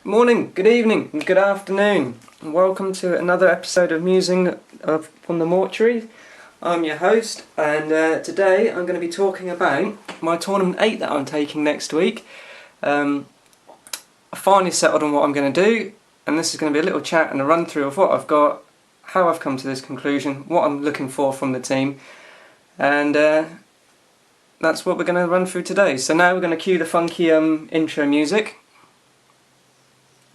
Morning, good evening, and good afternoon. And welcome to another episode of Musing from the Mortuary. I'm your host, and today I'm going to be talking about my Tournament 8 that I'm taking next week. I finally settled on what I'm going to do, and this is going to be a little chat and a run through of what I've got, how I've come to this conclusion, what I'm looking for from the team, and that's what we're going to run through today. So now we're going to cue the funky intro music,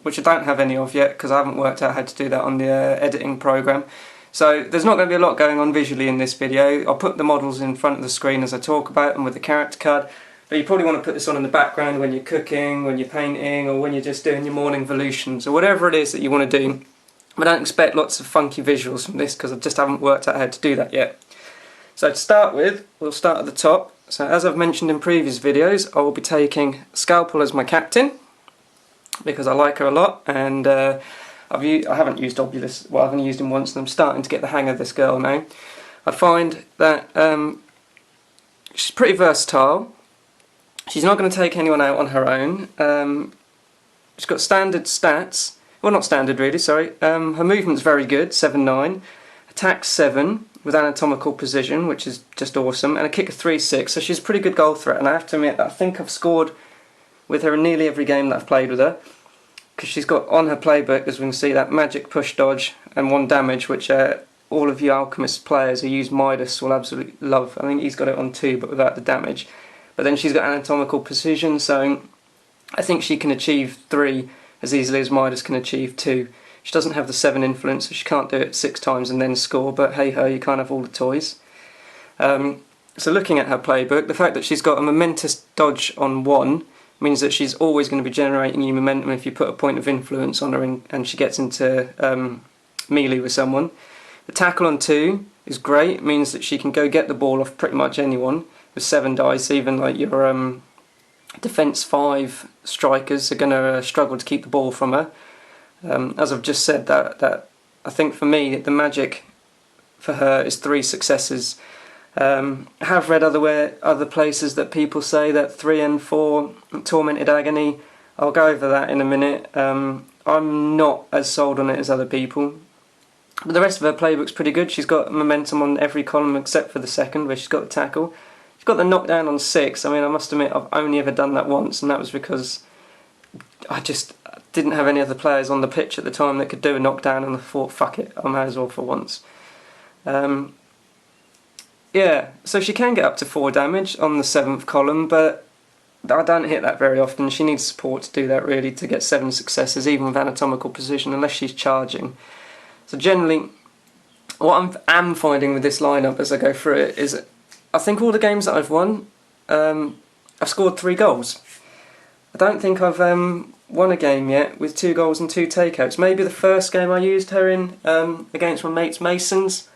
which I don't have any of yet because I haven't worked out how to do that on the editing program. So there's not going to be a lot going on visually in this video. I'll put the models in front of the screen as I talk about them with the character card, but you probably want to put this on in the background when you're cooking, when you're painting, or when you're just doing your morning volutions, or whatever it is that you want to do. But don't expect lots of funky visuals from this because I just haven't worked out how to do that yet. So to start with, we'll start at the top. So as I've mentioned in previous videos, I will be taking Scalpel as my captain, because I like her a lot, and I haven't used Obulus, well, I haven't used him once, and I'm starting to get the hang of this girl now. I find that she's pretty versatile. She's not going to take anyone out on her own. She's got standard stats, well, not standard really, sorry. Her movement's very good, 7-9, attack 7 with anatomical precision, which is just awesome, and a kick of 3-6, so she's a pretty good goal threat, and I have to admit that I think I've scored with her in nearly every game that I've played with her, because she's got on her playbook, as we can see, that magic push dodge and 1 damage, which all of you Alchemist players who use Midas will absolutely love. I think he's got it on 2 but without the damage. But then she's got anatomical precision, so I think she can achieve 3 as easily as Midas can achieve 2. She doesn't have the 7 influence, so she can't do it 6 times and then score, but hey ho, you can't have all the toys. So looking at her playbook, the fact that she's got a momentous dodge on 1 means that she's always going to be generating you momentum if you put a point of influence on her and she gets into melee with someone. The tackle on 2 is great, it means that she can go get the ball off pretty much anyone with 7 dice, even like your defense 5 strikers are going to struggle to keep the ball from her. As I've just said, that I think for me the magic for her is 3 successes. I have read other places that people say that 3 and 4 Tormented Agony. I'll go over that in a minute. I'm not as sold on it as other people. But the rest of her playbook's pretty good. She's got momentum on every column except for the second, where she's got the tackle. She's got the knockdown on 6. I mean, I must admit I've only ever done that once, and that was because I just didn't have any other players on the pitch at the time that could do a knockdown, and I thought, fuck it, I might as well for once. Yeah, so she can get up to 4 damage on the 7th column, but I don't hit that very often. She needs support to do that really, to get 7 successes, even with anatomical precision, unless she's charging. So generally, what I'm finding with this lineup as I go through it is, I think all the games that I've won, I've scored 3 goals. I don't think I've won a game yet with 2 goals and 2 takeouts. Maybe the first game I used her in against my mates Musings,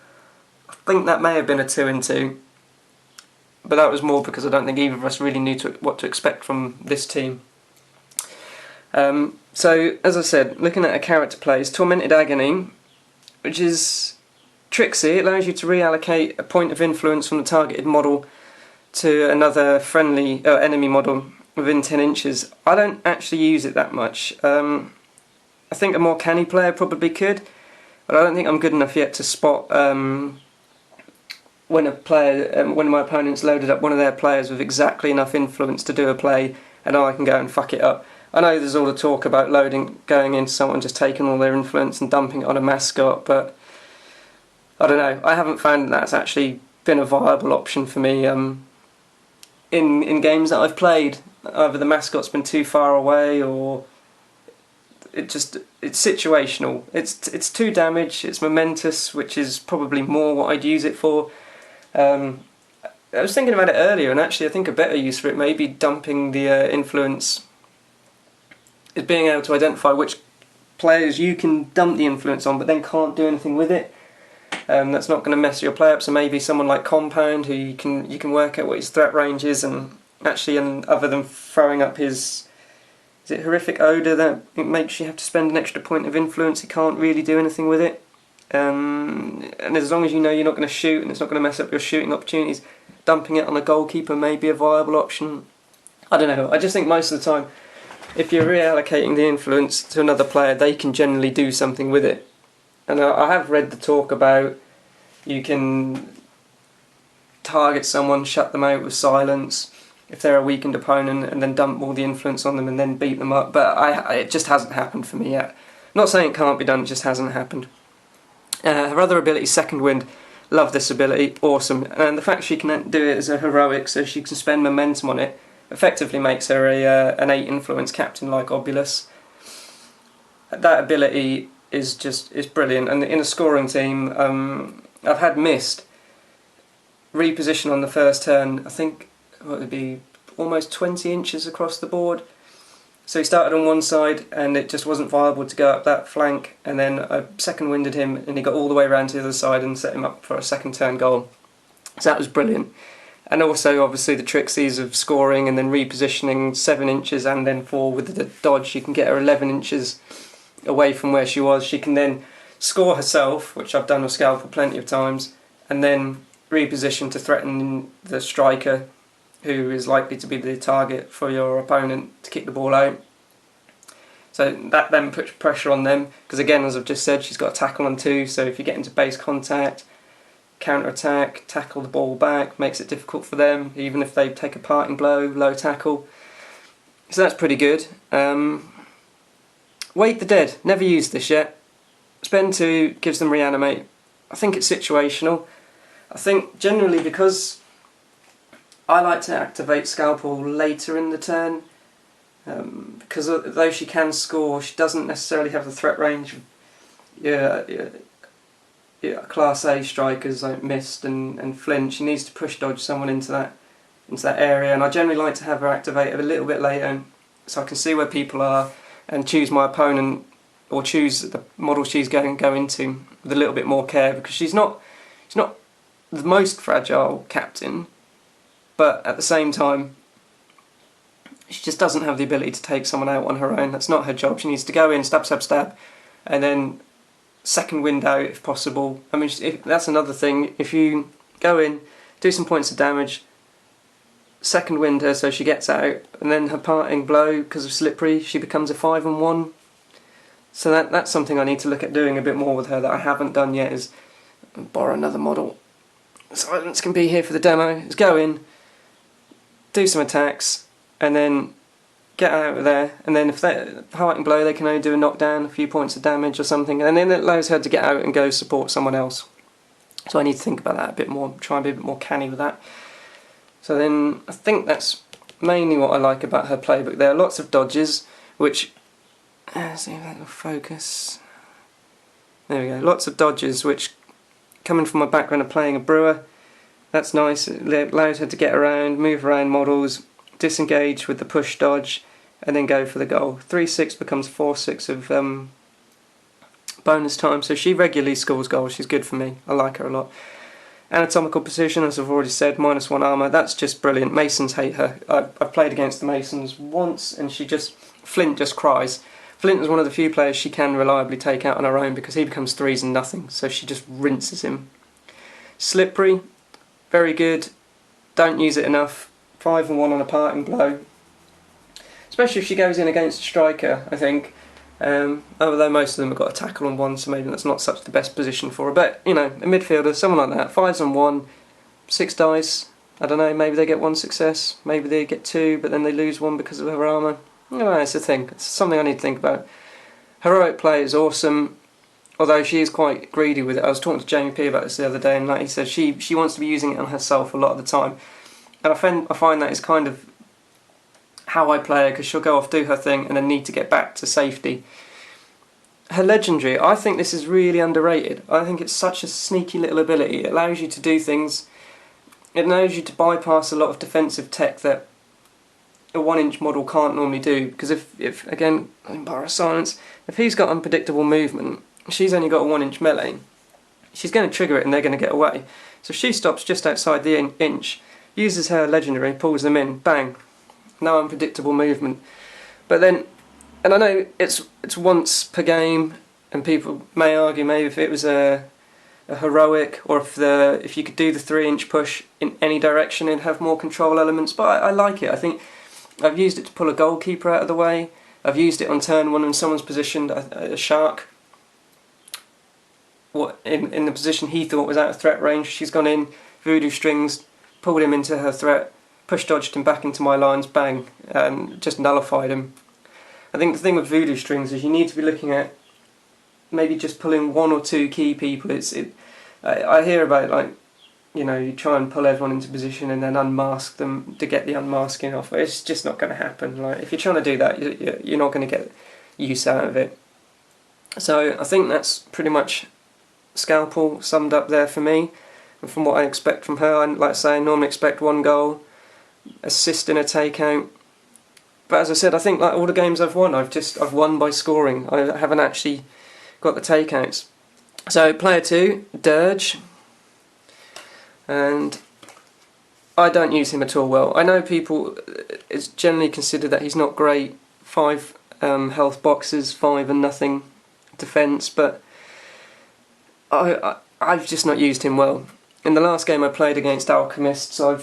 I think that may have been a 2-2, but that was more because I don't think either of us really knew what to expect from this team. So, as I said, looking at a character plays, Tormented Agony, which is tricksy. It allows you to reallocate a point of influence from the targeted model to another friendly enemy model within 10 inches. I don't actually use it that much. I think a more canny player probably could, but I don't think I'm good enough yet to spot when my opponent's loaded up one of their players with exactly enough influence to do a play, and I can go and fuck it up. I know there's all the talk about going into someone just taking all their influence and dumping it on a mascot, but I don't know. I haven't found that's actually been a viable option for me. In games that I've played, either the mascot's been too far away, or it's situational. It's 2 damage. It's momentous, which is probably more what I'd use it for. I was thinking about it earlier, and actually I think a better use for it may be dumping the influence, is being able to identify which players you can dump the influence on but then can't do anything with it. That's not going to mess your play up, so maybe someone like Compound, who you can work out what his threat range is, and actually, other than throwing up his, is it Horrific Odour that it makes you have to spend an extra point of influence, he can't really do anything with it. And as long as you know you're not going to shoot and it's not going to mess up your shooting opportunities, dumping it on a goalkeeper may be a viable option. I don't know, I just think most of the time if you're reallocating the influence to another player, they can generally do something with it. And I have read the talk about you can target someone, shut them out with silence if they're a weakened opponent, and then dump all the influence on them and then beat them up. But it just hasn't happened for me yet. I'm not saying it can't be done, it just hasn't happened. Her other ability, Second Wind, love this ability, awesome. And the fact she can do it as a heroic, so she can spend momentum on it, effectively makes her an 8 influence captain like Obulus. That ability is brilliant. And in a scoring team, I've had Mist reposition on the first turn, I think what would be almost 20 inches across the board. So he started on one side and it just wasn't viable to go up that flank, and then I second winded him and he got all the way around to the other side and set him up for a second turn goal. So that was brilliant. And also obviously the tricksies of scoring and then repositioning 7 inches and then 4 with the dodge. You can get her 11 inches away from where she was. She can then score herself, which I've done with Scalpel plenty of times, and then reposition to threaten the striker, who is likely to be the target for your opponent to kick the ball out. So that then puts pressure on them, because again, as I've just said, she's got a tackle on 2, so if you get into base contact, counter-attack, tackle the ball back, makes it difficult for them, even if they take a parting blow, low tackle. So that's pretty good. Wake the Dead, never used this yet. Spend 2, gives them reanimate. I think it's situational. I think generally because I like to activate Scalpel later in the turn, because though she can score, she doesn't necessarily have the threat range of Class A strikers like Mist and Flint. She needs to push dodge someone into that area, and I generally like to have her activated a little bit later so I can see where people are and choose my opponent or choose the model she's going to go into with a little bit more care, because she's not the most fragile captain, but at the same time she just doesn't have the ability to take someone out on her own. That's not her job. She needs to go in, stab, stab, stab, and then second wind out if possible. I mean, that's another thing. If you go in, do some points of damage, second wind her so she gets out, and then her parting blow, because of slippery, she becomes a 5-1. So that's something I need to look at doing a bit more with her that I haven't done yet, is borrow another model. Silence can be here for the demo. Is go in, do some attacks, and then get out of there, and then if they're parting blow, they can only do a knockdown, a few points of damage or something, and then it allows her to get out and go support someone else. So I need to think about that a bit more, try and be a bit more canny with that. So then I think that's mainly what I like about her playbook. There are lots of dodges, which, see if that will focus. There we go, lots of dodges, which, coming from my background of playing a brewer, that's nice. It allows her to get around, move around models, disengage with the push dodge, and then go for the goal. 3-6 becomes 4-6 of bonus time, so she regularly scores goals. She's good for me. I like her a lot. Anatomical precision, as I've already said, -1 armour. That's just brilliant. Masons hate her. I've played against the Masons once, and Flint just cries. Flint is one of the few players she can reliably take out on her own, because he becomes 3s and nothing, so she just rinses him. Slippery, very good. Don't use it enough. 5-1 on a parting blow. Especially if she goes in against a striker, I think. Although most of them have got a tackle on 1, so maybe that's not such the best position for her. But, you know, a midfielder, someone like that, 5s on 1, 6 dice. I don't know, maybe they get 1 success, maybe they get 2, but then they lose 1 because of her armour. I don't know, it's a thing. It's something I need to think about. Heroic play is awesome, although she is quite greedy with it. I was talking to Jamie P about this the other day, and like he said, she wants to be using it on herself a lot of the time. And I find that is kind of how I play her, because she'll go off, do her thing, and then need to get back to safety. Her legendary, I think this is really underrated. I think it's such a sneaky little ability. It allows you to do things. It allows you to bypass a lot of defensive tech that a 1-inch model can't normally do. Because if again, in borrow silence, if he's got unpredictable movement, she's only got a 1-inch melee, she's going to trigger it and they're going to get away. So if she stops just outside the inch, uses her legendary, pulls them in, bang, no unpredictable movement. But then, and I know it's once per game, and people may argue maybe if it was a heroic, or if you could do the 3-inch push in any direction, it'd have more control elements. But I like it. I think I've used it to pull a goalkeeper out of the way. I've used it on turn 1 when someone's positioned a shark in the position he thought was out of threat range. She's gone in, voodoo strings, pulled him into her threat, push dodged him back into my lines, bang, just nullified him. I think the thing with voodoo strings is you need to be looking at maybe just pulling 1 or 2 key people. I hear about, like, you know, you try and pull everyone into position and then unmask them to get the unmasking off. It's just not going to happen. Like, if you're trying to do that, you're not going to get use out of it. So I think that's pretty much Scalpel summed up there for me, and from what I expect from her. Like I say, I normally expect 1 goal, assist in a takeout. But as I said, I think like all the games I've won, I've won by scoring. I haven't actually got the takeouts. So player 2, Dirge, and I don't use him at all well. I know people, it's generally considered that he's not great. 5 health boxes, 5 and nothing defence, but I've just not used him well. In the last game I played against Alchemists, I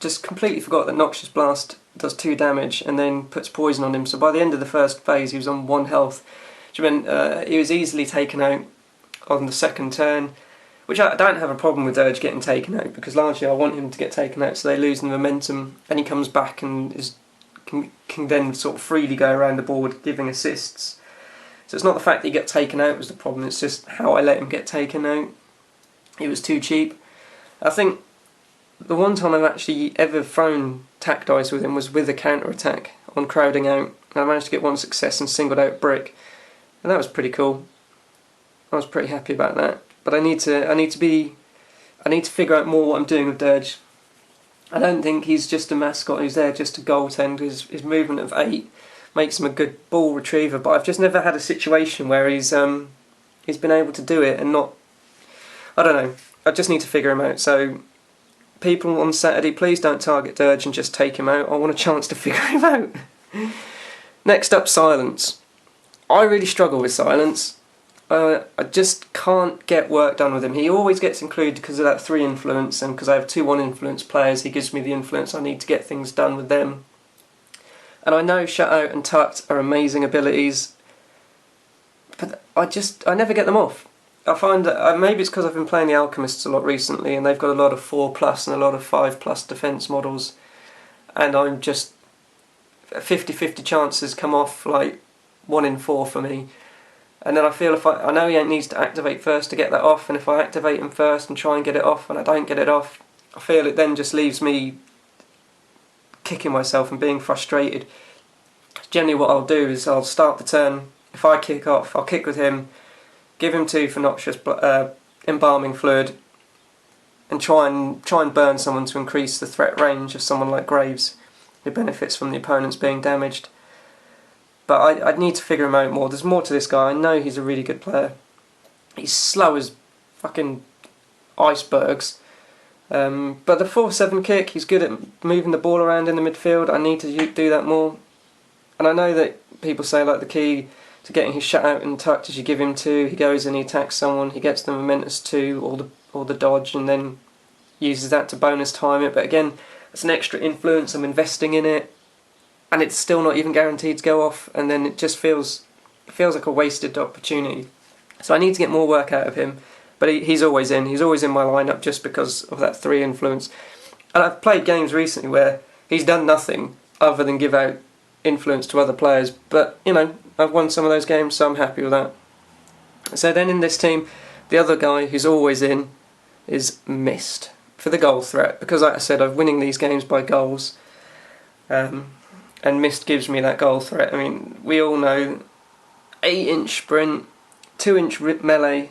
just completely forgot that Noxious Blast does 2 damage and then puts poison on him. So by the end of the first phase he was on 1 health, which meant he was easily taken out on the second turn, which I don't have a problem with Urge getting taken out, because largely I want him to get taken out so they lose the momentum and he comes back and can then sort of freely go around the board giving assists. So it's not the fact that he got taken out was the problem, it's just how I let him get taken out. He was too cheap. I think the one time I've actually ever thrown tack dice with him was with a counter attack on crowding out. I managed to get 1 success and singled out Brick, and that was pretty cool. I was pretty happy about that. But I need to figure out more what I'm doing with Dirge. I don't think he's just a mascot who's there just to goaltend. His movement of 8 makes him a good ball retriever, but I've just never had a situation where he's been able to do it and not. I don't know. I just need to figure him out. So people on Saturday, please don't target Dirge and just take him out. I want a chance to figure him out. Next up, Silence. I really struggle with Silence. I just can't get work done with him. He always gets included because of that 3 influence, and because I have 2 1 influence players, he gives me the influence I need to get things done with them. And I know Shut Out and Tucked are amazing abilities, but I never get them off. I find that maybe it's because I've been playing the Alchemists a lot recently, and they've got a lot of 4+ and a lot of 5+ defence models, and I'm just 50-50 chances come off, like 1 in 4 for me. And then I feel I know he needs to activate first to get that off, and if I activate him first and try and get it off and I don't get it off, I feel it then just leaves me kicking myself and being frustrated. Generally what I'll do is I'll start the turn, if I kick off, I'll kick with him, give him 2 for Noxious Embalming Fluid, and try and burn someone to increase the threat range of someone like Graves, who benefits from the opponents being damaged. But I'd need to figure him out more. There's more to this guy. I know he's a really good player. He's slow as fucking icebergs. But the 4-7 kick, he's good at moving the ball around in the midfield. I need to do that more. And I know that people say like the key to getting his Shut Out and Tucked is you give him 2, he goes and he attacks someone, he gets the momentous 2 or the dodge, and then uses that to bonus time it. But again, it's an extra influence, I'm investing in it, and it's still not even guaranteed to go off, and then it just feels like a wasted opportunity. So I need to get more work out of him, but he's always in my lineup just because of that 3 influence. And I've played games recently where he's done nothing other than give out influence to other players, but you know, I've won some of those games, so I'm happy with that. So then in this team, the other guy who's always in is Mist for the goal threat, because like I said, I'm winning these games by goals, and Mist gives me that goal threat. I mean, we all know 8-inch sprint, 2-inch melee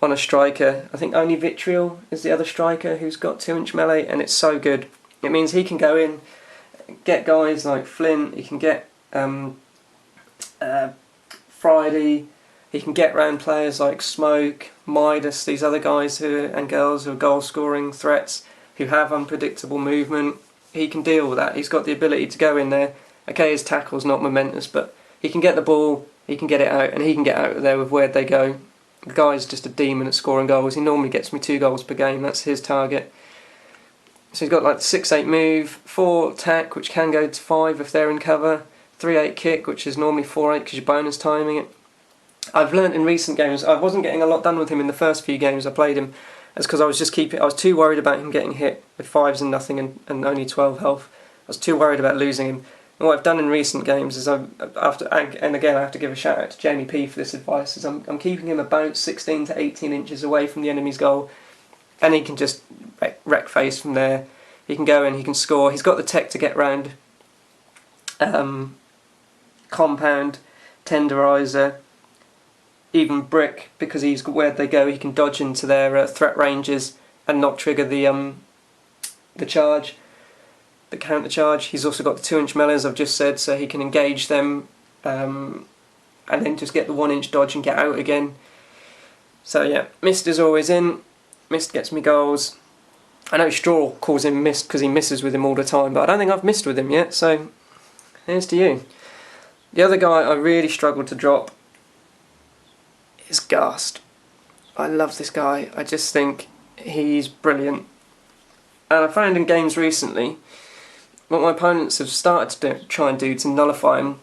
on a striker. I think only Vitriol is the other striker who's got 2-inch melee, and it's so good. It means he can go in, get guys like Flint, he can get Friday, he can get round players like Smoke, Midas, these other guys and girls who are goal scoring threats, who have unpredictable movement. He can deal with that. He's got the ability to go in there. Okay, his tackle's not momentous, but he can get the ball, he can get it out, and he can get out of there with Where'd They Go. The guy's just a demon at scoring goals. He normally gets me 2 goals per game, that's his target. So he's got like 6-8 move, 4 attack, which can go to 5 if they're in cover, 3-8 kick, which is normally 4-8 because you're bonus timing it. I've learnt in recent games, I wasn't getting a lot done with him in the first few games I played him. That's because I was too worried about him getting hit with 5s and nothing and only 12 health. I was too worried about losing him. And what I've done in recent games is and again I have to give a shout out to Jamie P for this advice, is I'm keeping him about 16 to 18 inches away from the enemy's goal, and he can just wreck face from there. He can go in, he can score. He's got the tech to get round compound, tenderizer, even brick, because where they go he can dodge into their threat ranges and not trigger the charge, the counter charge. He's also got the 2-inch melee, as I've just said, so he can engage them and then just get the 1-inch dodge and get out again. So yeah, Mist is always in. Mist gets me goals. I know Straw calls him Mist because he misses with him all the time, but I don't think I've missed with him yet, so here's to you. The other guy I really struggled to drop is Ghast. I love this guy. I just think he's brilliant. And I found in games recently, what my opponents have started to try and do to nullify him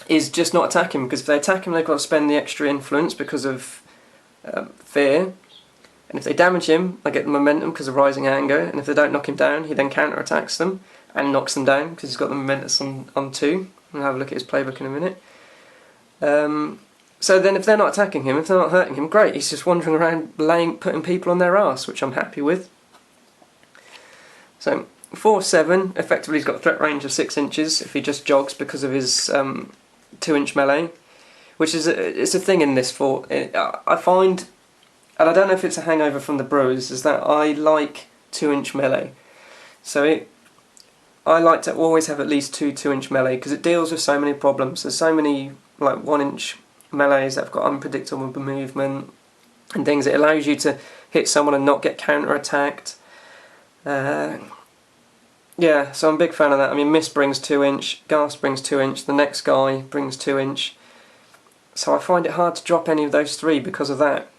is just not attack him, because if they attack him they've got to spend the extra influence because of fear. And if they damage him, I get the momentum because of rising anger, and if they don't knock him down, he then counter-attacks them and knocks them down because he's got the momentum on 2. We'll have a look at his playbook in a minute. So then if they're not attacking him, if they're not hurting him, great, he's just wandering around putting people on their arse, which I'm happy with. So 4-7, effectively he's got a threat range of 6 inches if he just jogs because of his 2-inch melee, which is it's a thing in this fort. I find, and I don't know if it's a hangover from the Brewers, is that I like 2-inch melee. So I like to always have at least 2-inch melee because it deals with so many problems. There's so many like 1-inch melees that have got unpredictable movement and things. It allows you to hit someone and not get counter-attacked. Yeah, so I'm a big fan of that. I mean, Mist brings 2-inch, Ghast brings 2-inch, the next guy brings 2-inch. So I find it hard to drop any of those 3 because of that.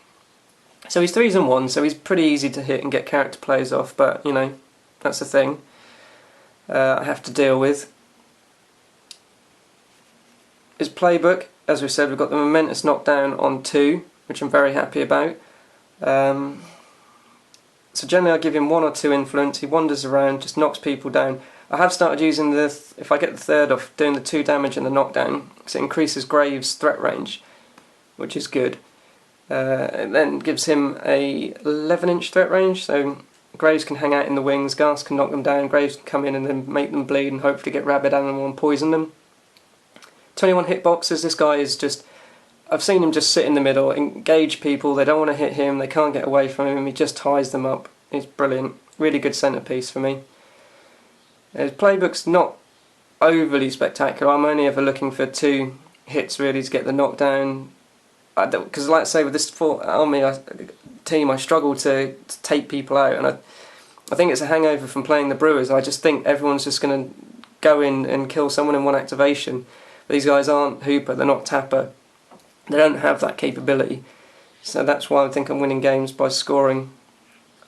So he's 3s and 1s, so he's pretty easy to hit and get character plays off, but, you know, that's the thing I have to deal with. His playbook, as we said, we've got the momentous knockdown on 2, which I'm very happy about. So generally I give him 1 or 2 influence, he wanders around, just knocks people down. I have started using if I get the 3rd off, doing the 2 damage and the knockdown, so it increases Graves' threat range, which is good. It then gives him a 11-inch threat range, so Graves can hang out in the wings, Ghast can knock them down, Graves can come in and then make them bleed and hopefully get rabid animal and poison them. 21 hitboxes, this guy is just, I've seen him just sit in the middle, engage people, they don't want to hit him, they can't get away from him, he just ties them up. He's brilliant, really good centrepiece for me. His playbook's not overly spectacular, I'm only ever looking for 2 hits really to get the knockdown. Because like I say, with this army team I struggle to take people out, and I think it's a hangover from playing the Brewers. I just think everyone's just going to go in and kill someone in 1 activation. But these guys aren't Hooper, they're not Tapper. They don't have that capability, so that's why I think I'm winning games by scoring.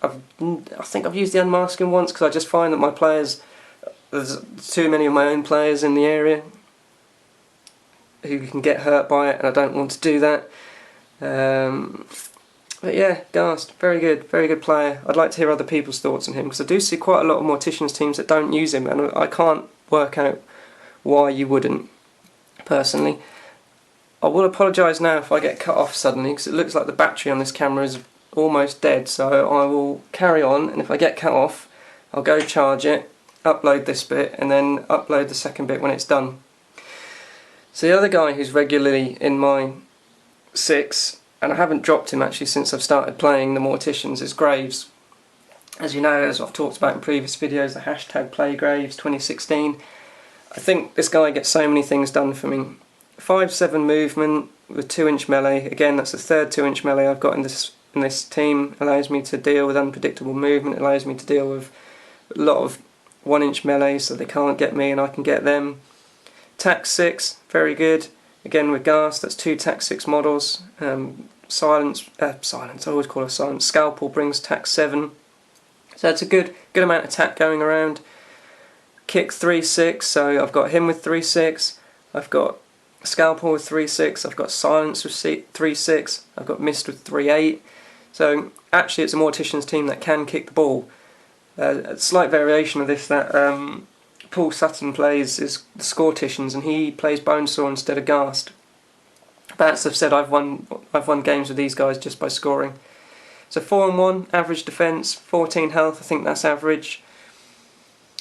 I think I've used the unmasking once because I just find that my players, there's too many of my own players in the area who can get hurt by it, and I don't want to do that. But yeah, Ghast, very good player. I'd like to hear other people's thoughts on him because I do see quite a lot of Morticians teams that don't use him, and I can't work out why you wouldn't, personally. I will apologise now if I get cut off suddenly because it looks like the battery on this camera is almost dead, so I will carry on, and if I get cut off I'll go charge it, upload this bit and then upload the second bit when it's done. So the other guy who's regularly in my 6, and I haven't dropped him actually since I've started playing the Morticians, is Graves. As you know, as I've talked about in previous videos, the hashtag PlayGraves 2016, I think this guy gets so many things done for me. 5-7 movement with 2-inch melee, again that's the 3rd 2-inch melee I've got in this team, allows me to deal with unpredictable movement, allows me to deal with a lot of 1-inch melee so they can't get me and I can get them. Tac 6, very good, again with Ghast, that's 2 Tac 6 models. Silence, I always call her Silence, Scalpel brings Tac 7, So it's a good amount of attack going around. Kick 3-6, so I've got him with 3-6, I've got Scalpel with 3-6, I've got Silence with 3-6, I've got Mist with 3-8. So actually it's a Mortician's team that can kick the ball. A slight variation of this that Paul Sutton plays is the Scorticians, and he plays Bonesaw instead of Ghast. But as I've said, I've won games with these guys just by scoring. So 4-1, average defence, 14 health, I think that's average.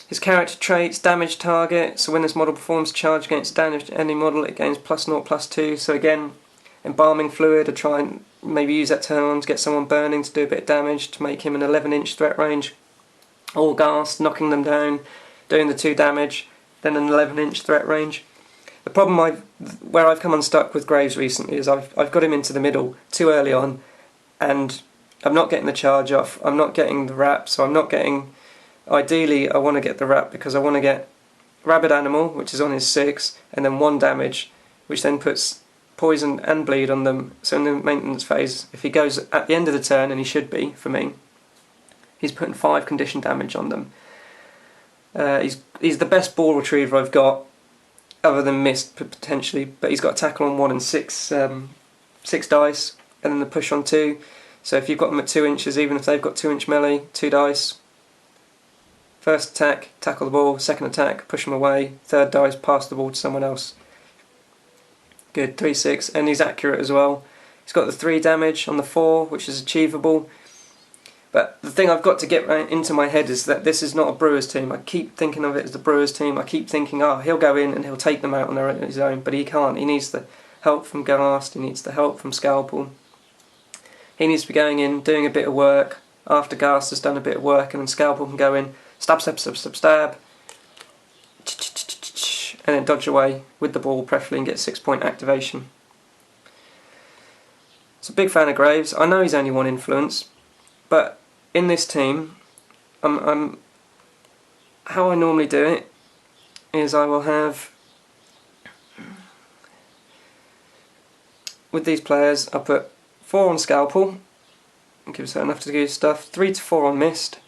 His character traits, damage target, so when this model performs charge against damaged enemy model, it gains +0, +2. So again, embalming fluid, I try and maybe use that turn on to get someone burning to do a bit of damage to make him an 11-inch threat range. All Ghast, knocking them down, doing the 2 damage, then an 11-inch threat range. The problem where I've come unstuck with Graves recently is I've got him into the middle too early on, and I'm not getting the charge off, I'm not getting the wrap, so I'm not getting... Ideally, I want to get the wrap because I want to get Rabid Animal, which is on his 6, and then 1 damage, which then puts poison and bleed on them. So in the maintenance phase, if he goes at the end of the turn, and he should be, for me, he's putting 5 condition damage on them. He's the best ball retriever I've got, other than Mist potentially, but he's got a tackle on 1 and 6 dice, and then the push on 2. So if you've got them at 2 inches, even if they've got 2-inch melee, 2 dice. First attack, tackle the ball. Second attack, push him away. Third dice, pass the ball to someone else. Good, 3-6, and he's accurate as well. He's got the 3 damage on the 4, which is achievable. But the thing I've got to get right into my head is that this is not a Brewers team. I keep thinking of it as the Brewers team. I keep thinking, oh, he'll go in and he'll take them out on his own, but he can't. He needs the help from Ghast, he needs the help from Scalpel. He needs to be going in, doing a bit of work after Ghast has done a bit of work, and then Scalpel can go in, stab, stab, stab, stab, stab, and then dodge away with the ball, preferably, and get 6-point activation. So, big fan of Graves. I know he's only 1 influence, but in this team, how I normally do it is I will have, with these players, I'll put 4 on Scalpel, gives her enough to do stuff, 3 to 4 on Mist,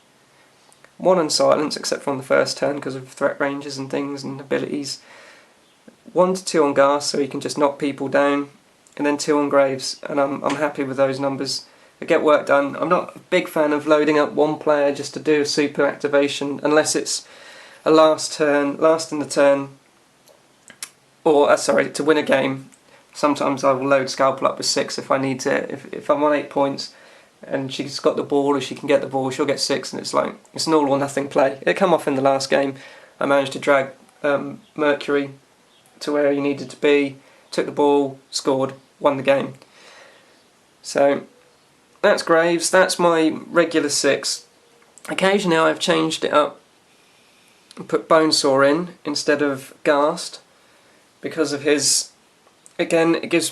1 on Silence, except for on the first turn because of threat ranges and things and abilities, 1 to 2 on Ghast so he can just knock people down, and then 2 on Graves, and I'm happy with those numbers. They get work done. I'm not a big fan of loading up one player just to do a super activation unless it's a last in the turn, or to win a game. Sometimes I will load Scalpel up with 6 if I need to. If I'm on 8 points and she's got the ball, or she can get the ball, she'll get 6, and it's an all or nothing play. It came off in the last game. I managed to drag Mercury to where he needed to be, took the ball, scored, won the game. So that's Graves, that's my regular 6. Occasionally I've changed it up and put Bonesaw in instead of Ghast because of his, again, it gives me